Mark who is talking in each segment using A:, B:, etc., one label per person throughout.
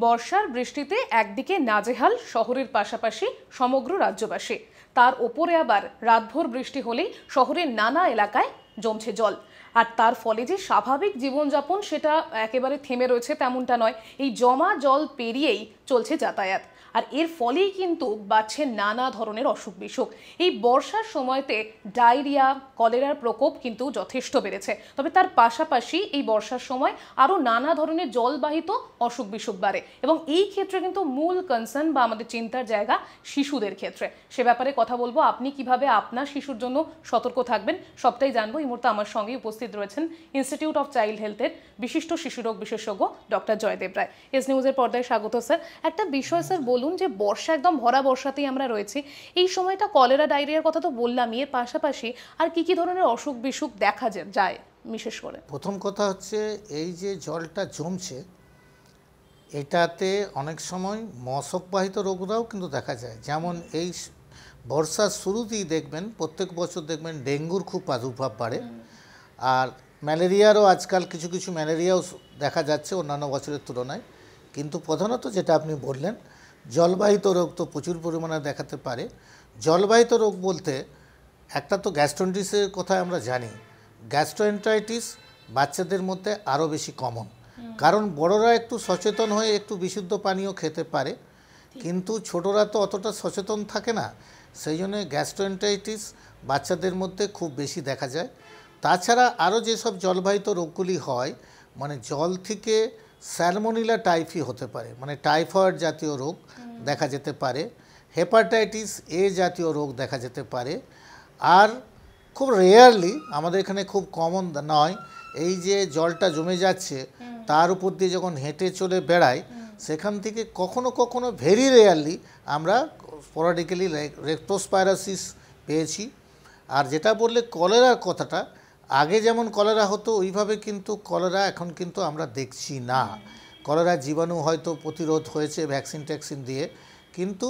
A: বর্ষার বৃষ্টিতে একদিকে নাজেহাল শহরের পাশাপাশি সমগ্র রাজ্যবাসী, তার ওপরে আবার রাতভর বৃষ্টি হলেই শহরের নানা এলাকায় জমছে জল। আর তার ফলে যে স্বাভাবিক জীবনযাপন সেটা একেবারে থেমে রয়েছে তেমনটা নয়, এই জমা জল পেরিয়েই চলছে যাতায়াত। আর এর ফলেই কিন্তু বাড়ছে নানা ধরনের অসুখ বিসুখ। এই বর্ষার সময়তে ডায়রিয়া, কলেরার প্রকোপ কিন্তু যথেষ্ট বেড়েছে। তবে তার পাশাপাশি এই বর্ষার সময় আরও নানা ধরনের জলবাহিত অসুখ বিসুখ বাড়ে, এবং এই ক্ষেত্রে কিন্তু মূল কনসার্ন বা আমাদের চিন্তার জায়গা শিশুদের ক্ষেত্রে। সে ব্যাপারে কথা বলবো, আপনি কিভাবে আপনার শিশুর জন্য সতর্ক থাকবেন সবটাই জানবো। এই মুহূর্তে আমার সঙ্গে উপস্থিত রয়েছেন ইনস্টিটিউট অফ চাইল্ড হেলথের বিশিষ্ট শিশুরোগ বিশেষজ্ঞ ডক্টর জয়দেব রায়। এস নিউজের পর্দায় স্বাগত স্যার। একটা বিষয় স্যার বলুন, যে বর্ষা একদম ভরা বর্ষাতেই আমরা রয়েছি, এই সময়টা কলেরা ডায়রিয়ার কথা তো বললাম, এর পাশাপাশি আর কি কি ধরনের অসুখ বিসুখ দেখা যায় বিশেষ করে?
B: প্রথম কথা হচ্ছে, এই যে জলটা জমছে এটাতে অনেক সময় মশকবাহিত রোগরাও কিন্তু দেখা যায়। যেমন এই বর্ষার শুরুতেই দেখবেন, প্রত্যেক বছর দেখবেন ডেঙ্গুর খুব প্রাদুর্ভাব বাড়ে, আর ম্যালেরিয়ারও আজকাল কিছু কিছু ম্যালেরিয়াও দেখা যাচ্ছে অন্যান্য বছরের তুলনায়। কিন্তু প্রধানত যেটা আপনি বললেন, জলবাহিত রোগ তো প্রচুর পরিমাণে দেখাতে পারে। জলবাহিত রোগ বলতে একটা তো গ্যাস্ট্রন্টিসের কথা আমরা জানি। গ্যাস্ট্রোএন্টারাইটিস বাচ্চাদের মধ্যে আরও বেশি কমন, কারণ বড়রা একটু সচেতন হয়ে একটু বিশুদ্ধ পানীয় খেতে পারে, কিন্তু ছোটরা তো অতটা সচেতন থাকে না। সেই জন্য গ্যাস্ট্রোএন্টারাইটিস বাচ্চাদের মধ্যে খুব বেশি দেখা যায়। তাছাড়া আরও যেসব জলবাহিত রোগগুলি হয়, মানে জল থেকে স্যালমোনেলা টাইফি হতে পারে, মানে টাইফয়েড জাতীয় রোগ দেখা যেতে পারে, হেপাটাইটিস এ জাতীয় রোগ দেখা যেতে পারে। আর খুব রেয়ারলি, আমাদের এখানে খুব কমন নয়, এই যে জলটা জমে যাচ্ছে তার উপর দিয়ে যখন হেঁটে চলে বেড়ায়, সেখান থেকে কখনো কখনো ভেরি রেয়ারলি আমরা স্পোরাডিক্যালি লেপ্টোস্পাইরোসিস পেয়েছি। আর যেটা বললে কলেরার কথাটা, আগে যেমন কলেরা হতো ওইভাবে কিন্তু কলেরা এখন কিন্তু আমরা দেখছি না। কলেরা জীবাণু হয়তো প্রতিরোধ হয়েছে ভ্যাকসিন ট্যাকসিন দিয়ে, কিন্তু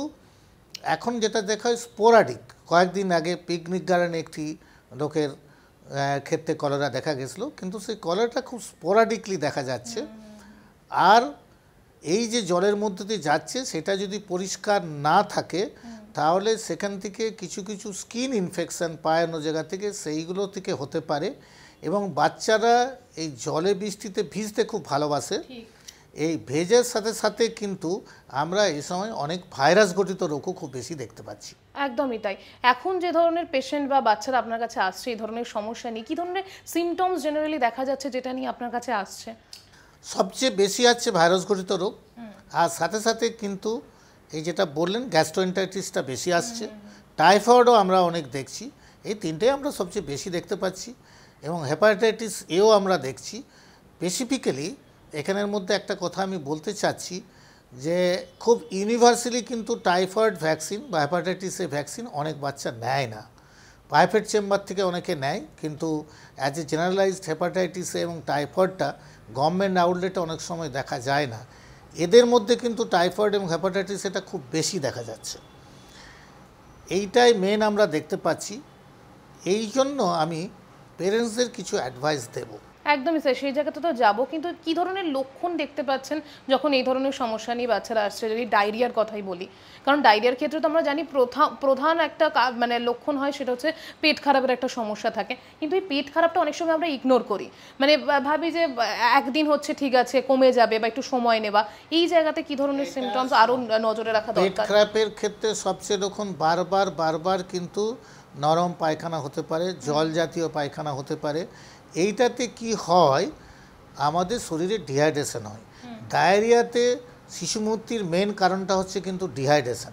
B: এখন যেটা দেখা হয় স্পোরাডিক। কয়েকদিন আগে পিকনিক গার্ডেনে একটি লোকের ক্ষেত্রে কলেরা দেখা গেছিলো, কিন্তু সেই কলেরাটা খুব স্পোরাডিকলি দেখা যাচ্ছে। আর এই যে জলের মধ্যে দিয়ে যাচ্ছে সেটা যদি পরিষ্কার না থাকে, তাহলে সেখান থেকে কিছু কিছু স্কিন ইনফেকশান পায় অন্য জায়গা থেকে, সেইগুলো থেকে হতে পারে। এবং বাচ্চারা এই জলে বৃষ্টিতে ভিজতে খুব ভালোবাসে। এই ভেজের সাথে সাথে কিন্তু আমরা এই সময় অনেক ভাইরাস ঘটিত রোগও খুব বেশি দেখতে পাচ্ছি।
A: একদমই তাই। এখন যে ধরনের পেশেন্ট বা বাচ্চারা আপনার কাছে আসছে এই ধরনের সমস্যা নিয়ে, কি ধরনের সিমটমস জেনারেলি দেখা যাচ্ছে যেটা নিয়ে আপনার কাছে আসছে?
B: সবচেয়ে বেশি আছে ভাইরাস ঘটিত রোগ, আর সাথে সাথে কিন্তু এই যেটা বললেন গ্যাস্ট্রোএন্টারাইটিসটা বেশি আসছে। টাইফয়েডও আমরা অনেক দেখছি। এই তিনটেই আমরা সবচেয়ে বেশি দেখতে পাচ্ছি, এবং হেপাটাইটিস এও আমরা দেখছি। স্পেসিফিক্যালি এখানের মধ্যে একটা কথা আমি বলতে চাচ্ছি, যে খুব ইউনিভার্সালি কিন্তু টাইফয়েড ভ্যাকসিন বা হেপাটাইটিসের ভ্যাকসিন অনেক বাচ্চা নেয় না। প্রাইভেট চেম্বার থেকে অনেকে নেয়, কিন্তু অ্যাজ এ জেনারেলাইজড হেপাটাইটিস এবং টাইফয়েডটা গভর্নমেন্ট আউটলেটে অনেক সময় দেখা যায় না। এদের মধ্যে কিন্তু টাইফয়েড এবং হেপাটাইটিস এটা খুব বেশি দেখা যাচ্ছে। এইটাই মেন আমরা দেখতে পাচ্ছি। এই জন্য আমি পেরেন্টসদের কিছু অ্যাডভাইস দেব।
A: একদমই স্যার, সেই জায়গাতে তো যাবো, কিন্তু কি ধরনের লক্ষণ দেখতে পাচ্ছেন যখন এই ধরনের সমস্যা নিয়ে বাচ্চারা আসছে? যদি ডায়রিয়ার কথাই বলি, কারণ ডায়রিয়ার ক্ষেত্রে তো আমরা জানি প্রধান একটা মানে লক্ষণ হয় সেটা হচ্ছে পেট খারাপের একটা সমস্যা থাকে। কিন্তু এই পেট খারাপটা অনেক সময় আমরা ইগনোর করি, মানে ভাবি যে একদিন হচ্ছে ঠিক আছে কমে যাবে বা একটু সময় নেবা। এই জায়গাতে কি ধরনের সিমটমস আরো নজরে রাখা দরকার?
B: পেট খারাপের ক্ষেত্রে সবচেয়ে লক্ষণ বারবার কিন্তু নরম পায়খানা হতে পারে, জল জাতীয় পায়খানা হতে পারে। এইটাতে কি হয়, আমাদের শরীরে ডিহাইড্রেশন হয়। ডায়রিয়াতে শিশু মৃত্যুর মেন কারণটা হচ্ছে কিন্তু ডিহাইড্রেশন।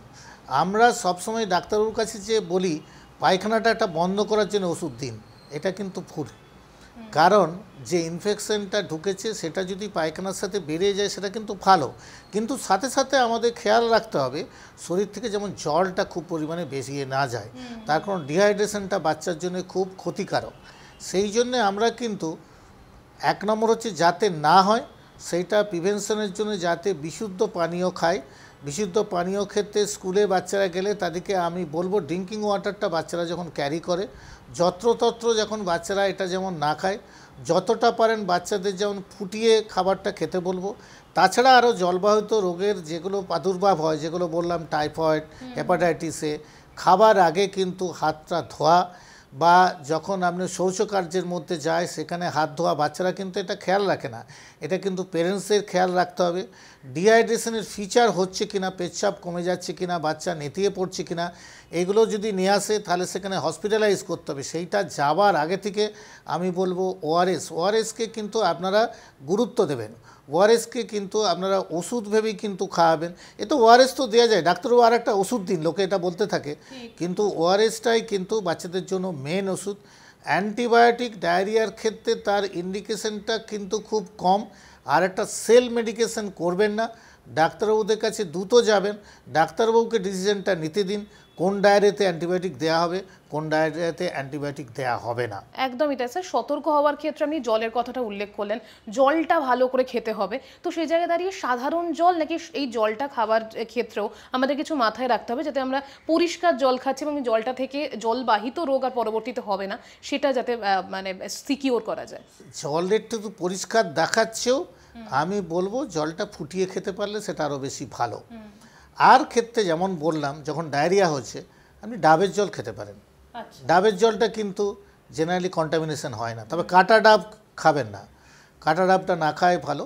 B: আমরা সবসময় ডাক্তারবাবুর কাছে যে বলি পায়খানাটা একটা বন্ধ করার জন্য ওষুধ দিন, এটা কিন্তু ভুল। কারণ যে ইনফেকশনটা ঢুকেছে সেটা যদি পায়খানার সাথে বেরিয়ে যায় সেটা কিন্তু ভালো, কিন্তু সাথে সাথে আমাদের খেয়াল রাখতে হবে শরীর থেকে যেমন জলটা খুব পরিমাণে বেরিয়ে না যায়। তার কারণ ডিহাইড্রেশনটা বাচ্চার জন্য খুব ক্ষতিকারক। সেই জন্যে আমরা কিন্তু এক নম্বর হচ্ছে যাতে না হয় সেইটা প্রিভেনশনের জন্য যাতে বিশুদ্ধ পানীয় খায়। বিশুদ্ধ পানীয় ক্ষেত্রে স্কুলে বাচ্চারা গেলে তাদেরকে আমি বলবো ড্রিঙ্কিং ওয়াটারটা বাচ্চারা যখন ক্যারি করে যত্রতত্র যখন বাচ্চারা এটা যেমন না খায়, যতটা পারেন বাচ্চাদের যেমন ফুটিয়ে খাবারটা খেতে বলবো। তাছাড়া আরও জলবাহিত রোগের যেগুলো প্রাদুর্ভাব হয়, যেগুলো বললাম টাইফয়েড, হেপাটাইটিসে, খাবার আগে কিন্তু হাতটা ধোয়া, বা যখন আপনি শৌচকার্যের মধ্যে যায় সেখানে হাত ধোয়া, বাচ্চারা কিন্তু এটা খেয়াল রাখে না, এটা কিন্তু পেরেন্টসের খেয়াল রাখতে হবে। ডিহাইড্রেশনের ফিচার হচ্ছে কিনা, পেচ্ছাপ কমে যাচ্ছে কিনা, বাচ্চা নেতিয়ে পড়ছে কিনা, এগুলো যদি নিয়ে আসে তাহলে সেখানে হসপিটালাইজ করতে হবে। সেইটা যাওয়ার আগে থেকে আমি বলবো ওআরএসকে কিন্তু আপনারা গুরুত্ব দেবেন। ওআরএসকে কিন্তু আপনারা ওষুধ ভেবেই কিন্তু খাওয়াবেন। এ তো ওআরএস তো দেওয়া যায়, ডাক্তারবাবু আর একটা ওষুধ দিন, লোকে এটা বলতে থাকে, কিন্তু ওআরএসটাই কিন্তু বাচ্চাদের জন্য মেন ওষুধ। অ্যান্টিবায়োটিক ডায়রিয়ার ক্ষেত্রে তার ইন্ডিকেশনটা কিন্তু খুব কম। আর একটা সেল মেডিকেশন করবেন না, ডাক্তারবাবুদের কাছে দ্রুত যাবেন, ডাক্তারবাবুকে ডিসিশনটা নিতে দিন কোন ডায়রিয়াতে অ্যান্টিবায়োটিক দেওয়া হবে, কোন ডায়রিয়াতে অ্যান্টিবায়োটিক দেওয়া হবে না।
A: একদমই তাই স্যার। সতর্ক হওয়ার ক্ষেত্রে আপনি জলের কথাটা উল্লেখ করলেন, জলটা ভালো করে খেতে হবে। তো সেই জায়গায় দাঁড়িয়ে সাধারণ জল নাকি এই জলটা খাবার ক্ষেত্রেও আমাদের কিছু মাথায় রাখতে হবে, যাতে আমরা পরিষ্কার জল খাচ্ছি এবং জলটা থেকে জলবাহিত রোগ আর পরবর্তীতে হবে না, সেটা যাতে মানে সিকিওর করা যায়।
B: জলের তো পরিষ্কার দেখাচ্ছেও, আমি বলবো জলটা ফুটিয়ে খেতে পারলে সেটা আরও বেশি ভালো। আর ক্ষেত্রে যেমন বললাম, যখন ডায়রিয়া হচ্ছে আপনি ডাবের জল খেতে পারেন। ডাবের জলটা কিন্তু জেনারেলি কন্টামিনেশন হয় না, তবে কাঁটা ডাব খাবেন না, কাঁটা ডাবটা না খাওয়াই ভালো।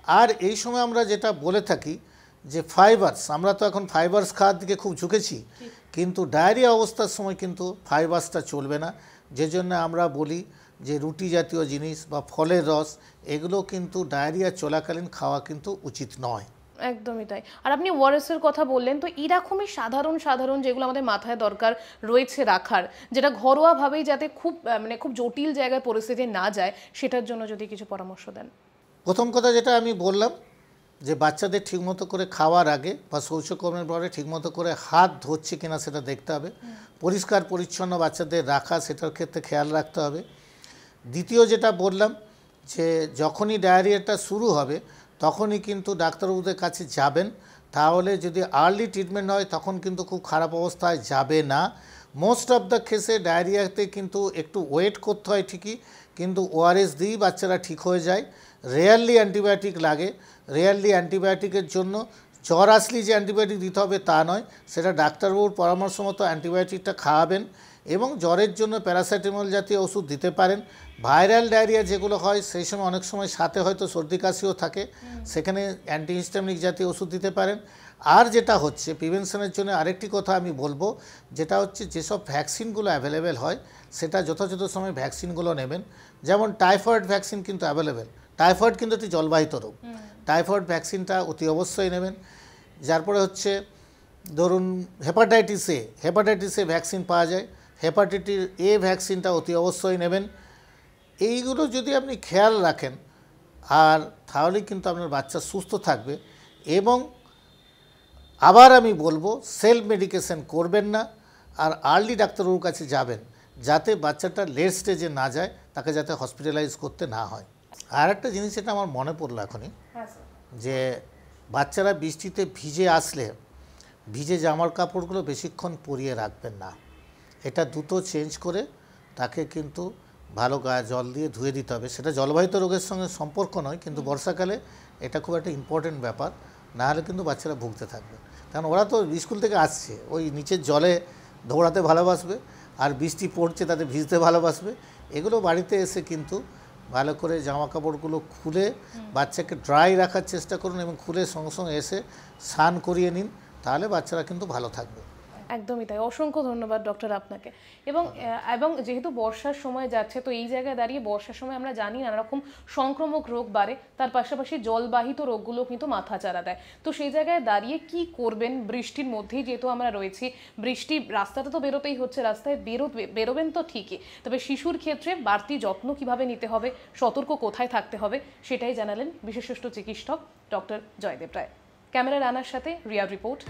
B: আর এই সময় আমরা যেটা বলে থাকি যে ফাইবারস, আমরা তো এখন ফাইবারস খাওয়ার দিকে খুব ঝুঁকেছি, কিন্তু ডায়রিয়া অবস্থার সময় কিন্তু ফাইবারসটা চলবে না। যে জন্য আমরা বলি যে রুটি জাতীয় জিনিস বা ফলের রস, এগুলো কিন্তু ডায়রিয়া চলাকালীন খাওয়া কিন্তু উচিত নয়।
A: একদমই তাই। আর আপনি ওআরএস এর কথা বললেন, তো এরকমই সাধারণ যেগুলো আমাদের মাথায় দরকার রয়েছে রাখার, যেটা ঘরোয়াভাবেই যাতে খুব মানে খুব জটিল জায়গায় পরিস্থিতি না যায়, সেটার জন্য যদি কিছু পরামর্শ দেন।
B: প্রথম কথা যেটা আমি বললাম যে বাচ্চাদের ঠিকমতো করে খাওয়ার আগে বা শৌচকর্মের পরে ঠিকমতো করে হাত ধুচ্ছে কিনা সেটা দেখতে হবে। পরিষ্কার পরিচ্ছন্ন বাচ্চাদের রাখা, সেটার ক্ষেত্রে খেয়াল রাখতে হবে। দ্বিতীয় যেটা বললাম যে যখনই ডায়রিয়াটা শুরু হবে তখনই কিন্তু ডাক্তারবাবুদের কাছে যাবেন, তাহলে যদি আর্লি ট্রিটমেন্ট হয় তখন কিন্তু খুব খারাপ অবস্থায় যাবে না। মোস্ট অফ দ্য কেসে ডায়রিয়াতে কিন্তু একটু ওয়েট করতে হয় ঠিকই, কিন্তু ওআরএস দিয়েই বাচ্চারা ঠিক হয়ে যায়। রেয়ারলি অ্যান্টিবায়োটিক লাগে, রেয়ারলি অ্যান্টিবায়োটিকের জন্য জ্বর আসলেই যে অ্যান্টিবায়োটিক দিতে হবে তা নয়, সেটা ডাক্তারবাবুর পরামর্শ মতো অ্যান্টিবায়োটিকটা খাওয়াবেন, এবং জ্বরের জন্য প্যারাসিটামল জাতীয় ওষুধ দিতে পারেন। ভাইরাল ডায়রিয়া যেগুলো হয় সেই সময় অনেক সময় সাথে হয়তো সর্দি কাশিও থাকে, সেখানে অ্যান্টিহিস্টামিনিক জাতীয় ওষুধ দিতে পারেন। আর যেটা হচ্ছে প্রিভেনশনের জন্য আরেকটি কথা আমি বলবো, যেটা হচ্ছে যেসব ভ্যাকসিনগুলো অ্যাভেলেবেল হয় সেটা যথাযথ সময় ভ্যাকসিনগুলো নেবেন। যেমন টাইফয়েড ভ্যাকসিন কিন্তু অ্যাভেলেবেল, টাইফয়েড কিন্তু একটি জলবাহিত রোগ, টাইফয়েড ভ্যাকসিনটা অতি অবশ্যই নেবেন। যারপরে হচ্ছে ধরুন হেপাটাইটিসে ভ্যাকসিন পাওয়া যায়, হেপাটাইটিস এ ভ্যাকসিনটা অতি অবশ্যই নেবেন। এইগুলো যদি আপনি খেয়াল রাখেন আর তাহলে কিন্তু আপনার বাচ্চা সুস্থ থাকবে। এবং আবার আমি বলবো সেলফ মেডিকেশন করবেন না, আর আর্লি ডাক্তারবাবুর কাছে যাবেন, যাতে বাচ্চাটা লেট স্টেজে না যায়, তাকে যাতে হসপিটালাইজ করতে না হয়। আর একটা জিনিস এটা আমার মনে পড়লো এখনই, যে বাচ্চারা বৃষ্টিতে ভিজে আসলে ভিজে জামার কাপড়গুলো বেশিক্ষণ পরিয়ে রাখবেন না, এটা দ্রুত চেঞ্জ করে তাকে কিন্তু ভালো গায়ে জল দিয়ে ধুয়ে দিতে হবে। সেটা জলবাহিত রোগের সঙ্গে সম্পর্ক নয়, কিন্তু বর্ষাকালে এটা খুব একটা ইম্পর্টেন্ট ব্যাপার, না হলে কিন্তু বাচ্চারা ভুগতে থাকবে। কারণ ওরা তো স্কুল থেকে আসছে, ওই নিচের জলে দৌড়াতে ভালোবাসবে, আর বৃষ্টি পড়ছে তাতে ভিজতে ভালোবাসবে। এগুলো বাড়িতে এসে কিন্তু ভালো করে জামা কাপড়গুলো খুলে বাচ্চাকে ড্রাই রাখার চেষ্টা করুন, এবং খুলে সঙ্গে সঙ্গে এসে স্নান করিয়ে নিন, তাহলে বাচ্চারা কিন্তু ভালো থাকবে।
A: একদমই তাই। অসংখ্য ধন্যবাদ ডক্টর আপনাকে। এবং যেহেতু বর্ষার সময় যাচ্ছে, তো এই জায়গায় দাঁড়িয়ে বর্ষার সময় আমরা জানি নানা রকম সংক্রামক রোগ বাড়ে, তার পাশাপাশি জলবাহিত রোগগুলো কিন্তু মাথাচাড়া দেয়। তো সেই জায়গায় দাঁড়িয়ে কি করবেন বৃষ্টির মধ্যেই যেহেতু আমরা রয়েছি, বৃষ্টি রাস্তাতে তো বেরোতেই হচ্ছে, রাস্তায় বেরোবেন তো ঠিকই, তবে শিশুর ক্ষেত্রে বাড়তি যত্ন কিভাবে নিতে হবে, সতর্ক কোথায় থাকতে হবে, সেটাই জানালেন বিশেষজ্ঞ চিকিৎসক ডক্টর জয়দেব রায়। ক্যামেরা রানার সাথে রিয়া রিপোর্ট।